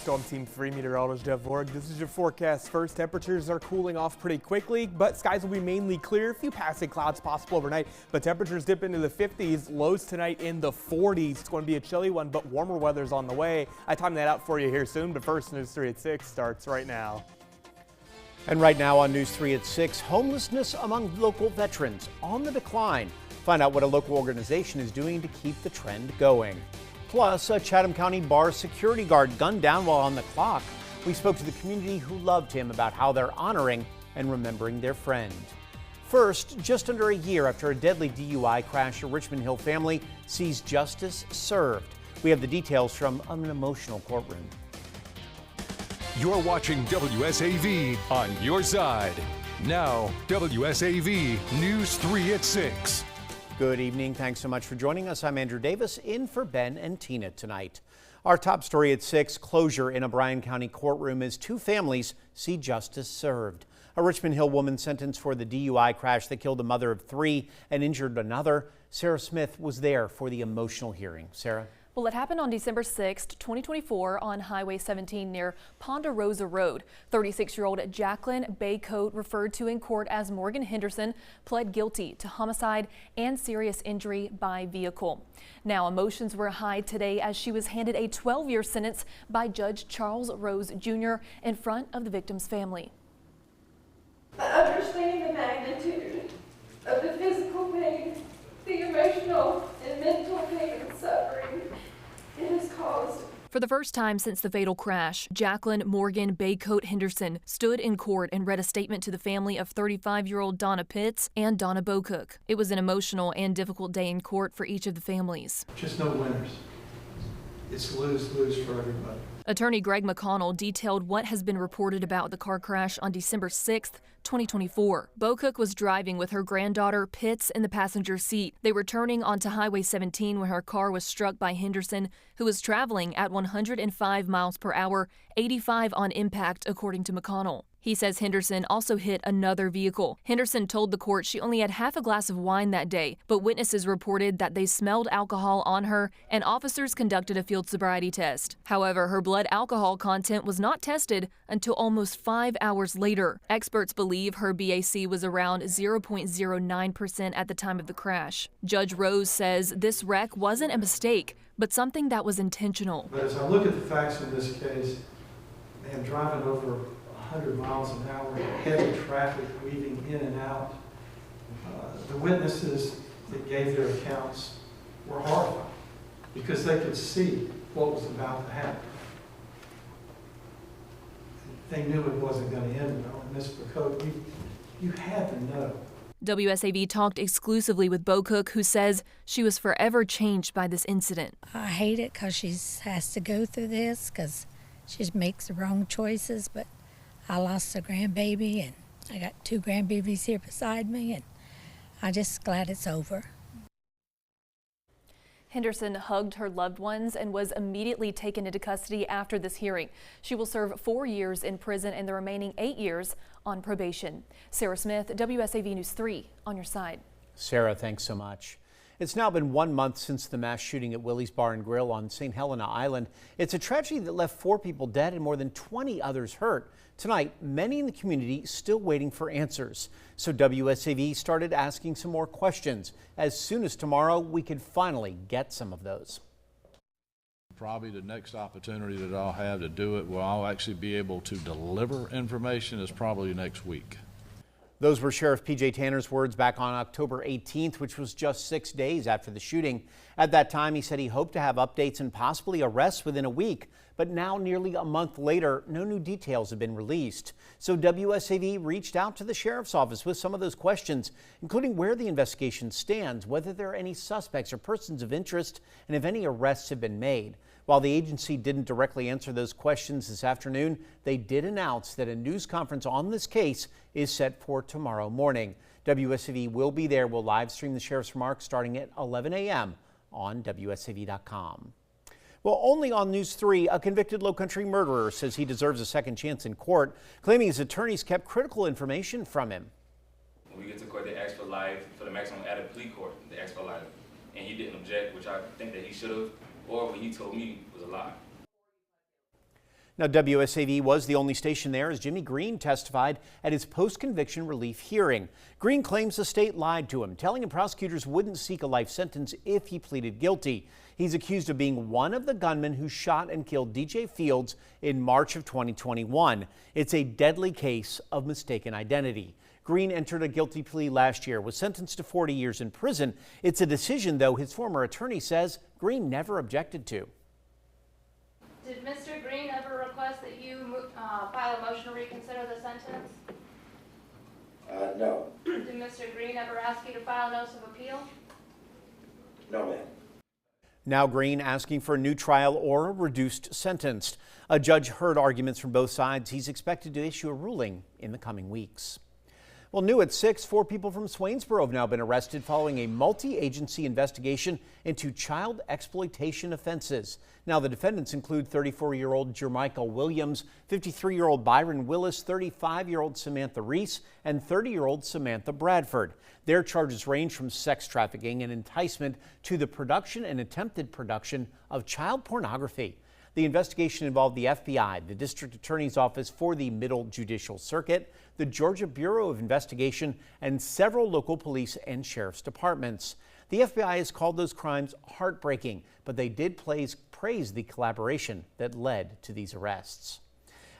Storm Team 3 meteorologist Jeff Vorg. This is your forecast first. Temperatures are cooling off pretty quickly, but skies will be mainly clear. A few passing clouds possible overnight, but temperatures dip into the 50s. Lows tonight in the 40s. It's going to be a chilly one, but warmer weather's on the way. I timed that out for you here soon, but first News 3 at 6 starts right now. And right now on News 3 at 6, homelessness among local veterans on the decline. Find out what a local organization is doing to keep the trend going. Plus, a Chatham County bar security guard gunned down while on the clock. We spoke to the community who loved him about how they're honoring and remembering their friend. First, just under a year after a deadly DUI crash, a Richmond Hill family sees justice served. We have the details from an emotional courtroom. You're watching WSAV on your side. Now, WSAV News 3 at 6. Good evening. Thanks so much for joining us. I'm Andrew Davis, in for Ben and Tina tonight. Our top story at 6, closure in a Bryan County courtroom as two families see justice served. A Richmond Hill woman sentenced for the DUI crash that killed a mother of 3 and injured another. Sarah Smith was there for the emotional hearing. Sarah? Well, it happened on December 6th, 2024 on Highway 17 near Ponderosa Road. 36-year-old Jacqueline Baycoat, referred to in court as Morgan Henderson, pled guilty to homicide and serious injury by vehicle. Now, emotions were high today as she was handed a 12-year sentence by Judge Charles Rose Jr. in front of the victim's family. Understanding the magnitude of the physical pain, the emotional and mental pain and suffering it has caused. For the first time since the fatal crash, Jacqueline Morgan Baycoat Henderson stood in court and read a statement to the family of 35-year-old Donna Pitts and Donna Bocook. It was an emotional and difficult day in court for each of the families. Just no winners. It's lose-lose for everybody. Attorney Greg McConnell detailed what has been reported about the car crash on December 6th, 2024. Bocook was driving with her granddaughter Pitts in the passenger seat. They were turning onto Highway 17 when her car was struck by Henderson, who was traveling at 105 miles per hour, 85 on impact, according to McConnell. He says Henderson also hit another vehicle. Henderson told the court she only had half a glass of wine that day, but witnesses reported that they smelled alcohol on her and officers conducted a field sobriety test. However, her blood alcohol content was not tested until almost 5 hours later. Experts believe her BAC was around 0.09% at the time of the crash. Judge Rose says this wreck wasn't a mistake, but something that was intentional. But as I look at the facts in this case, man, driving over 100 miles an hour, heavy traffic weaving in and out. The witnesses that gave their accounts were horrified because they could see what was about to happen. They knew it wasn't going to end well. And Ms. Bocook, you had to know. WSAV talked exclusively with Bocook, who says she was forever changed by this incident. I hate it because she has to go through this because she makes the wrong choices, but I lost a grandbaby, and I got 2 grandbabies here beside me, and I'm just glad it's over. Henderson hugged her loved ones and was immediately taken into custody after this hearing. She will serve 4 years in prison and the remaining 8 years on probation. Sarah Smith, WSAV News 3, on your side. Sarah, thanks so much. It's now been 1 month since the mass shooting at Willie's Bar and Grill on St. Helena Island. It's a tragedy that left 4 people dead and more than 20 others hurt. Tonight, many in the community still waiting for answers. So WSAV started asking some more questions. As soon as tomorrow, we could finally get some of those. Probably the next opportunity that I'll have to do it, where I'll actually be able to deliver information, is probably next week. Those were Sheriff P.J. Tanner's words back on October 18th, which was just 6 days after the shooting. At that time, he said he hoped to have updates and possibly arrests within a week. But now, nearly a month later, no new details have been released. So WSAV reached out to the sheriff's office with some of those questions, including where the investigation stands, whether there are any suspects or persons of interest, and if any arrests have been made. While the agency didn't directly answer those questions this afternoon, they did announce that a news conference on this case is set for tomorrow morning. WSAV will be there. We'll live stream the sheriff's remarks starting at 11 a.m. on WSAV.com. Well, only on News 3, a convicted Lowcountry murderer says he deserves a second chance in court, claiming his attorneys kept critical information from him. When we get to court, they asked for life, for the maximum added plea court, they asked for life. And he didn't object, which I think that he should have, or what he told me was a lie. Now, WSAV was the only station there as Jimmy Green testified at his post-conviction relief hearing. Green claims the state lied to him, telling him prosecutors wouldn't seek a life sentence if he pleaded guilty. He's accused of being one of the gunmen who shot and killed DJ Fields in March of 2021. It's a deadly case of mistaken identity. Green entered a guilty plea last year, was sentenced to 40 years in prison. It's a decision, though, his former attorney says Green never objected to. Did Mr. Green ever request that you file a motion to reconsider the sentence? No. Did Mr. Green ever ask you to file a notice of appeal? No, ma'am. Now Green asking for a new trial or a reduced sentence. A judge heard arguments from both sides. He's expected to issue a ruling in the coming weeks. Well, new at 6, 4 people from Swainsboro have now been arrested following a multi-agency investigation into child exploitation offenses. Now, the defendants include 34-year-old Jermichael Williams, 53-year-old Byron Willis, 35-year-old Samantha Reese, and 30-year-old Samantha Bradford. Their charges range from sex trafficking and enticement to the production and attempted production of child pornography. The investigation involved the FBI, the District Attorney's Office for the Middle Judicial Circuit, the Georgia Bureau of Investigation, and several local police and sheriff's departments. The FBI has called those crimes heartbreaking, but they did praise the collaboration that led to these arrests.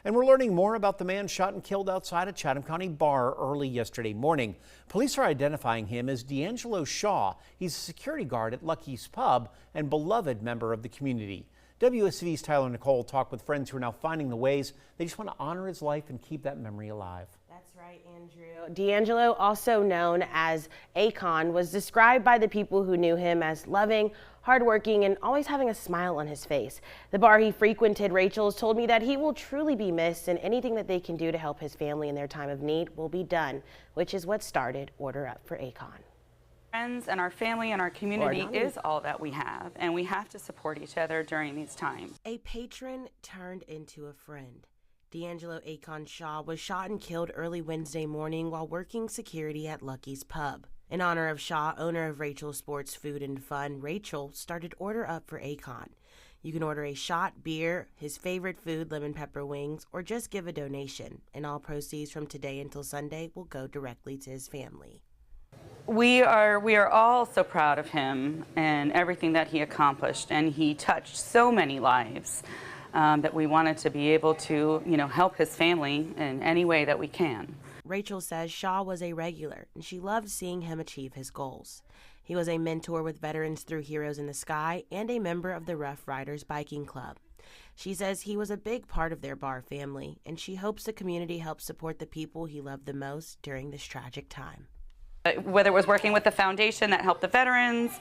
And we're learning more about the man shot and killed outside a Chatham County bar early yesterday morning. Police are identifying him as D'Angelo Shaw. He's a security guard at Lucky's Pub and beloved member of the community. WSAV's Tyler Nicole talked with friends who are now finding the ways they just want to honor his life and keep that memory alive. That's right, Andrew. D'Angelo, also known as Akon, was described by the people who knew him as loving, hardworking, and always having a smile on his face. The bar he frequented, Rachel's, told me that he will truly be missed, and anything that they can do to help his family in their time of need will be done, which is what started Order Up for Akon. Friends and our family and our community is all that we have, and we have to support each other during these times. A patron turned into a friend. D'Angelo Akon Shaw was shot and killed early Wednesday morning while working security at Lucky's Pub. In honor of Shaw, owner of Rachel's Sports Food and Fun, Rachel started Order Up for Akon. You can order a shot, beer, his favorite food, lemon pepper wings, or just give a donation, and all proceeds from today until Sunday will go directly to his family. We are all so proud of him and everything that he accomplished, and he touched so many lives that we wanted to be able to, help his family in any way that we can. Rachel says Shaw was a regular, and she loved seeing him achieve his goals. He was a mentor with veterans through Heroes in the Sky and a member of the Rough Riders Biking Club. She says he was a big part of their bar family, and she hopes the community helps support the people he loved the most during this tragic time. Whether it was working with the foundation that helped the veterans,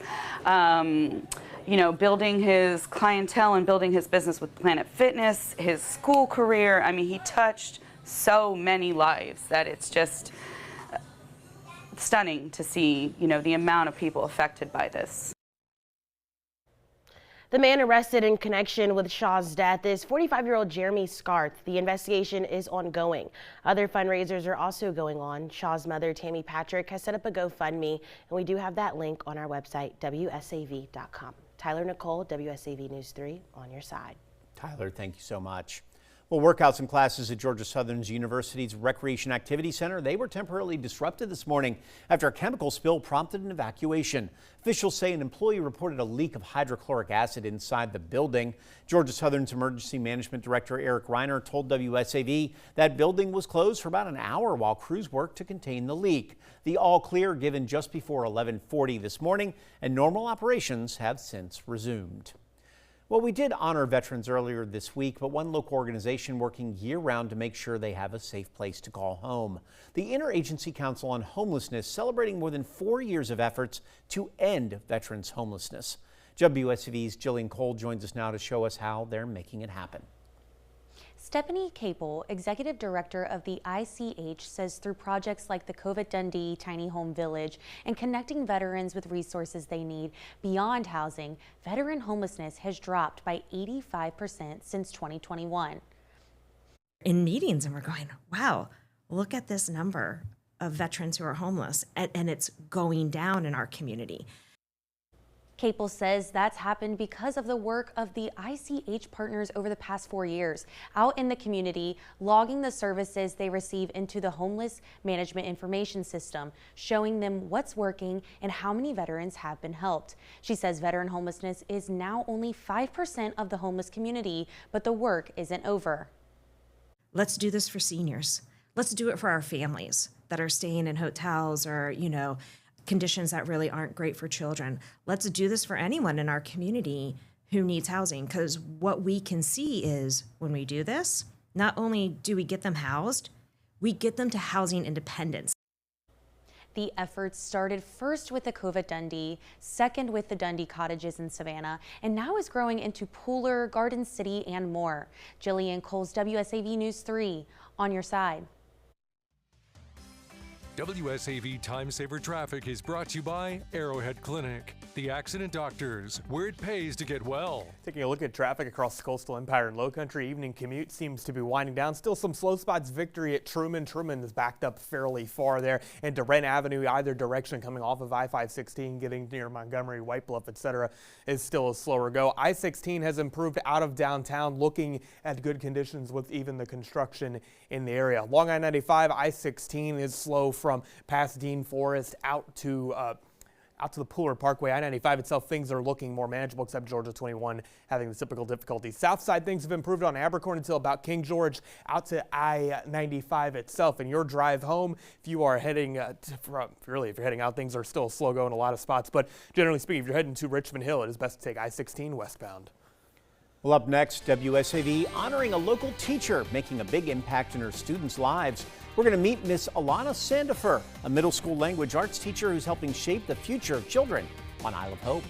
building his clientele and building his business with Planet Fitness, his school career. I mean, he touched so many lives that it's just stunning to see, the amount of people affected by this. The man arrested in connection with Shaw's death is 45-year-old Jeremy Scarth. The investigation is ongoing. Other fundraisers are also going on. Shaw's mother, Tammy Patrick, has set up a GoFundMe, and we do have that link on our website, WSAV.com. Tyler Nicole, WSAV News 3, on your side. Tyler, thank you so much. Well, workouts and classes at Georgia Southern University's Recreation Activity Center, they were temporarily disrupted this morning after a chemical spill prompted an evacuation. Officials say an employee reported a leak of hydrochloric acid inside the building. Georgia Southern's Emergency Management Director Eric Reiner told WSAV that building was closed for about an hour while crews worked to contain the leak. The all clear given just before 11:40 this morning, and normal operations have since resumed. Well, we did honor veterans earlier this week, but one local organization working year-round to make sure they have a safe place to call home. The Interagency Council on Homelessness celebrating more than 4 years of efforts to end veterans' homelessness. WSAV's Jillian Cole joins us now to show us how they're making it happen. Stephanie Capel, Executive Director of the ICH, says through projects like the COVID Dundee Tiny Home Village and connecting veterans with resources they need beyond housing, veteran homelessness has dropped by 85% since 2021. In meetings, and we're going, wow, look at this number of veterans who are homeless, and it's going down in our community. Capel says that's happened because of the work of the ICH partners over the past 4 years, out in the community, logging the services they receive into the Homeless Management Information System, showing them what's working and how many veterans have been helped. She says veteran homelessness is now only 5% of the homeless community, but the work isn't over. Let's do this for seniors. Let's do it for our families that are staying in hotels or, conditions that really aren't great for children. Let's do this for anyone in our community who needs housing, because what we can see is when we do this, not only do we get them housed, we get them to housing independence. The efforts started first with the COVID Dundee, second with the Dundee Cottages in Savannah, and now is growing into Pooler, Garden City, and more. Jillian Coles, WSAV News 3, on your side. WSAV Time Saver Traffic is brought to you by Arrowhead Clinic, the accident doctors, where it pays to get well. Taking a look at traffic across the Coastal Empire and Low Country, evening commute seems to be winding down. Still some slow spots. Victory at Truman. Truman is backed up fairly far there. And Durant Avenue, either direction coming off of I-516, getting near Montgomery, White Bluff, etc., is still a slower go. I-16 has improved out of downtown, looking at good conditions with even the construction in the area. Along I-95, I-16 is slow from past Dean Forest out to the Pooler Parkway. I-95 itself, things are looking more manageable, except Georgia 21 having the typical difficulties. South side, things have improved on Abercorn until about King George, out to I-95 itself. And your drive home, if you are heading if you're heading out, things are still slow going in a lot of spots. But generally speaking, if you're heading to Richmond Hill, it is best to take I-16 westbound. Well, up next, WSAV honoring a local teacher making a big impact in her students' lives. We're going to meet Miss Alana Sandifer, a middle school language arts teacher who's helping shape the future of children on Isle of Hope.